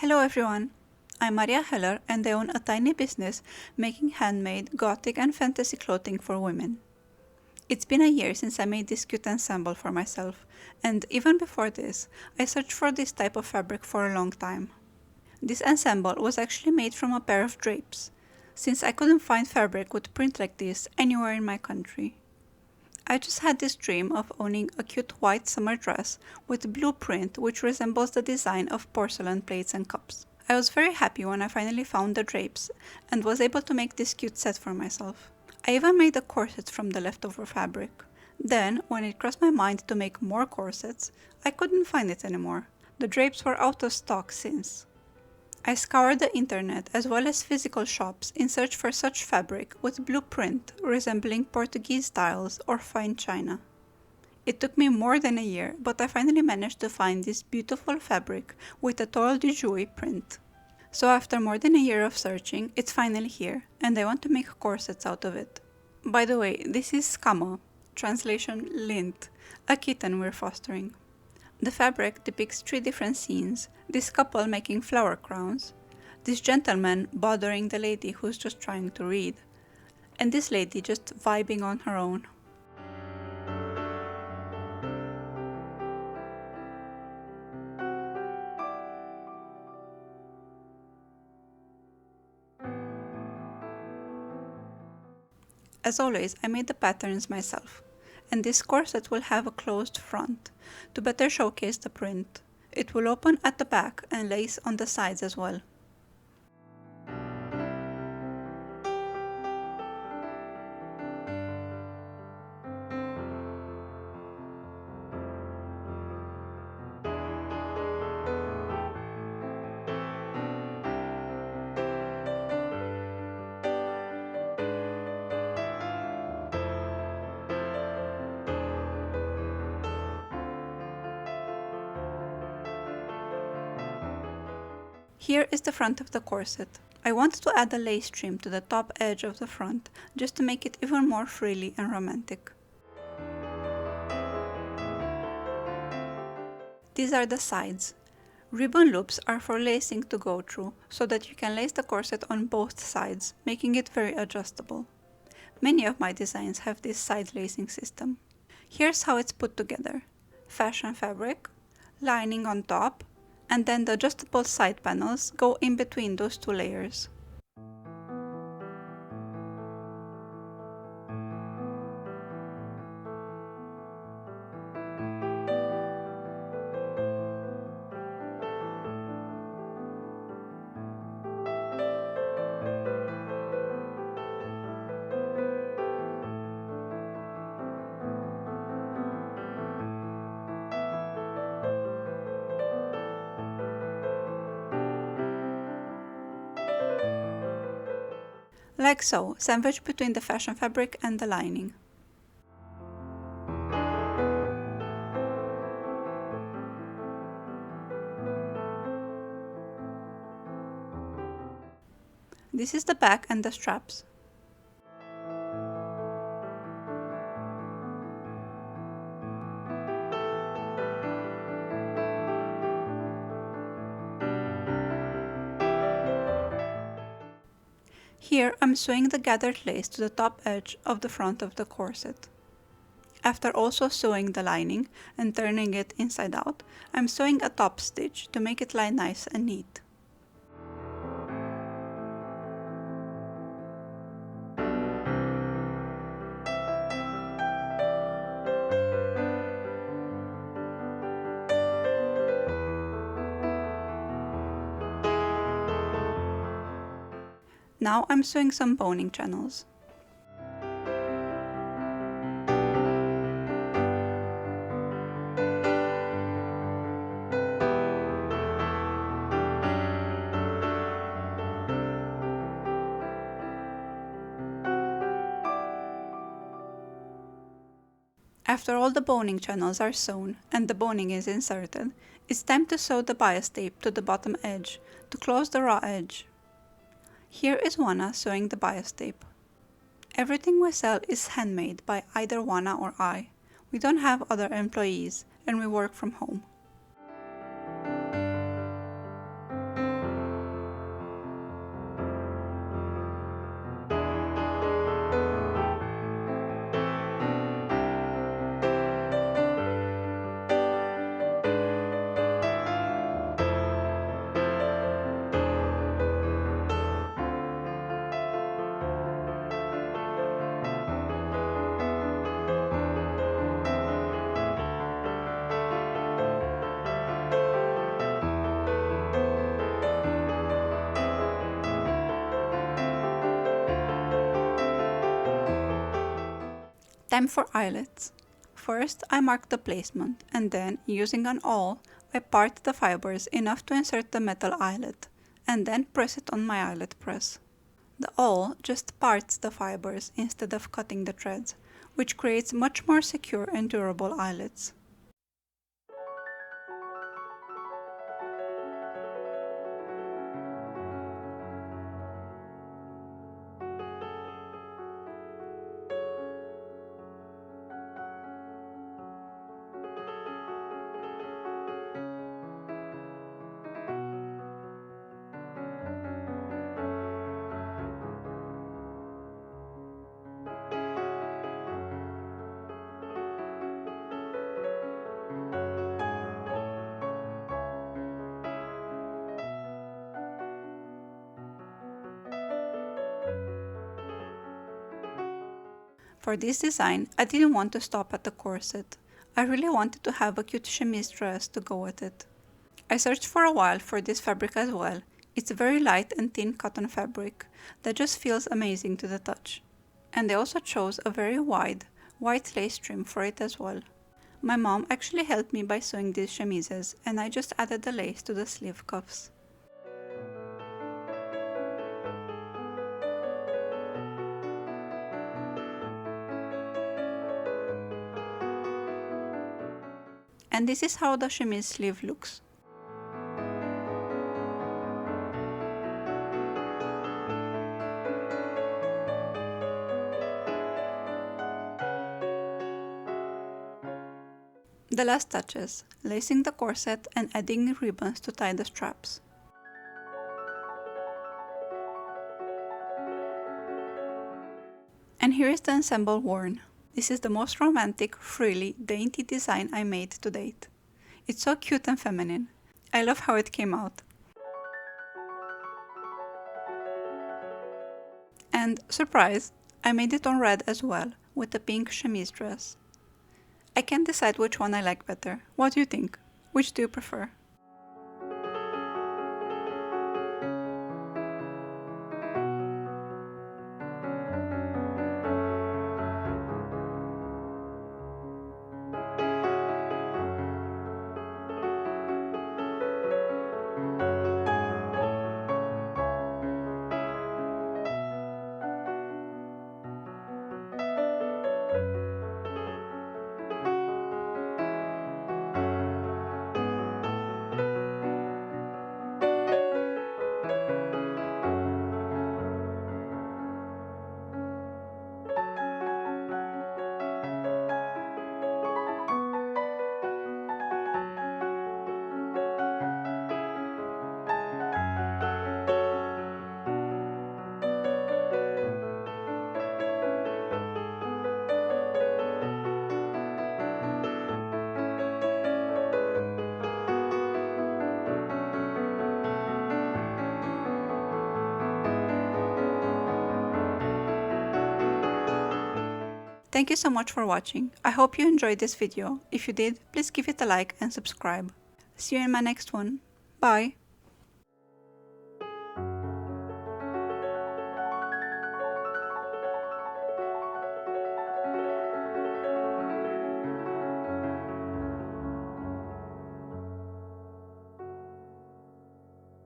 Hello everyone! I'm Maria Heller and I own a tiny business making handmade, gothic and fantasy clothing for women. It's been a year since I made this cute ensemble for myself, and even before this, I searched for this type of fabric for a long time. This ensemble was actually made from a pair of drapes, since I couldn't find fabric with print like this anywhere in my country. I just had this dream of owning a cute white summer dress with blue print which resembles the design of porcelain plates and cups. I was very happy when I finally found the drapes and was able to make this cute set for myself. I even made a corset from the leftover fabric. Then, when it crossed my mind to make more corsets, I couldn't find it anymore. The drapes were out of stock since. I scoured the internet as well as physical shops in search for such fabric with blue print resembling Portuguese tiles or fine china. It took me more than a year, but I finally managed to find this beautiful fabric with a Toile de Jouy print. So after more than a year of searching, it's finally here, and I want to make corsets out of it. By the way, this is Camo, translation Lint, a kitten we're fostering. The fabric depicts 3 different scenes: this couple making flower crowns, this gentleman bothering the lady who's just trying to read, and this lady just vibing on her own. As always, I made the patterns myself, and this corset will have a closed front to better showcase the print. It will open at the back and lace on the sides as well. Here is the front of the corset. I wanted to add a lace trim to the top edge of the front just to make it even more frilly and romantic. These are the sides. Ribbon loops are for lacing to go through so that you can lace the corset on both sides, making it very adjustable. Many of my designs have this side lacing system. Here's how it's put together: fashion fabric, lining on top, and then the adjustable side panels go in between those 2 layers. Like so, sandwiched between the fashion fabric and the lining. This is the back and the straps. Here I'm sewing the gathered lace to the top edge of the front of the corset. After also sewing the lining and turning it inside out, I'm sewing a top stitch to make it lie nice and neat. Now I'm sewing some boning channels. After all the boning channels are sewn and the boning is inserted, it's time to sew the bias tape to the bottom edge to close the raw edge. Here is Juana sewing the bias tape. Everything we sell is handmade by either Juana or I. We don't have other employees and we work from home. Time for eyelets. First, I mark the placement, and then, using an awl, I part the fibers enough to insert the metal eyelet, and then press it on my eyelet press. The awl just parts the fibers instead of cutting the threads, which creates much more secure and durable eyelets. For this design, I didn't want to stop at the corset. I really wanted to have a cute chemise dress to go with it. I searched for a while for this fabric as well. It's a very light and thin cotton fabric that just feels amazing to the touch. And I also chose a very wide, white lace trim for it as well. My mom actually helped me by sewing these chemises, and I just added the lace to the sleeve cuffs. And this is how the chemise sleeve looks. The last touches, lacing the corset and adding ribbons to tie the straps. And here is the ensemble worn. This is the most romantic, frilly, dainty design I made to date. It's so cute and feminine. I love how it came out. And surprise, I made it on red as well, with a pink chemise dress. I can't decide which one I like better. What do you think? Which do you prefer? Thank you so much for watching. I hope you enjoyed this video. If you did, please give it a like and subscribe. See you in my next one. Bye!